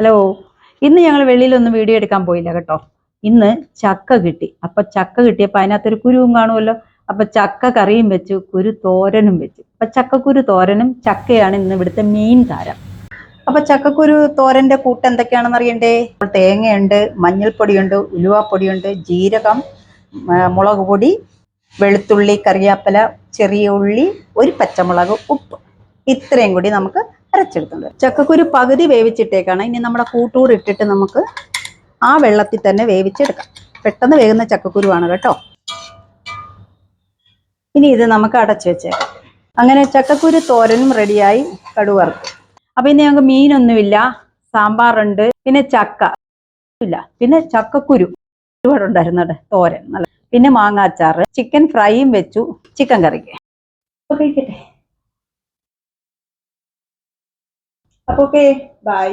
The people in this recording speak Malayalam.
ഹലോ. ഇന്ന് ഞങ്ങൾ വെളിയിലൊന്നും വീഡിയോ എടുക്കാൻ പോയില്ല കേട്ടോ. ഇന്ന് ചക്ക കിട്ടി. അപ്പൊ ചക്ക കിട്ടിയപ്പോ അതിനകത്തൊരു കുരുവും കാണുമല്ലോ. അപ്പൊ ചക്ക കറിയും വെച്ചു, കുരു തോരനും വെച്ചു. അപ്പൊ ചക്കക്കുരു തോരനും ചക്കയാണ് ഇന്ന് ഇവിടുത്തെ മെയിൻ താരം. അപ്പൊ ചക്കക്കുരു തോരന്റെ കൂട്ട് എന്തൊക്കെയാണെന്ന് അറിയണ്ടേ? തേങ്ങയുണ്ട്, മഞ്ഞൾപ്പൊടിയുണ്ട്, ഉലുവാപ്പൊടിയുണ്ട്, ജീരകം, മുളക് പൊടി, വെളുത്തുള്ളി, കറിവേപ്പില, ചെറിയ ഉള്ളി, ഒരു പച്ചമുളക്, ഉപ്പ്, ഇത്രയും കൂടി നമുക്ക് അരച്ചെടുത്തുണ്ട്. ചക്കക്കുരു പകുതി വേവിച്ചിട്ടേക്കാണ്. ഇനി നമ്മുടെ കൂട്ടുകൂടി ഇട്ടിട്ട് നമുക്ക് ആ വെള്ളത്തിൽ തന്നെ വേവിച്ചെടുക്കാം. പെട്ടെന്ന് വേകുന്ന ചക്കക്കുരുവാണ് കേട്ടോ. ഇനി ഇത് നമുക്ക് അടച്ചു വെച്ചേക്കാം. അങ്ങനെ ചക്കക്കുരു തോരനും റെഡിയായി. കടുവറുത്തു. അപ്പൊ ഇനി ഞങ്ങൾക്ക് മീനൊന്നുമില്ല, സാമ്പാറുണ്ട്, പിന്നെ ചക്ക ഇല്ല, പിന്നെ ചക്കക്കുരു ഒരുപാടുണ്ടായിരുന്നു തോരൻ, പിന്നെ മാങ്ങാച്ചാറ്, ചിക്കൻ ഫ്രൈയും വെച്ചു, ചിക്കൻ കറിക്ക്. കഴിക്കട്ടെ. അപ്പൊ ഓക്കെ, ബൈ.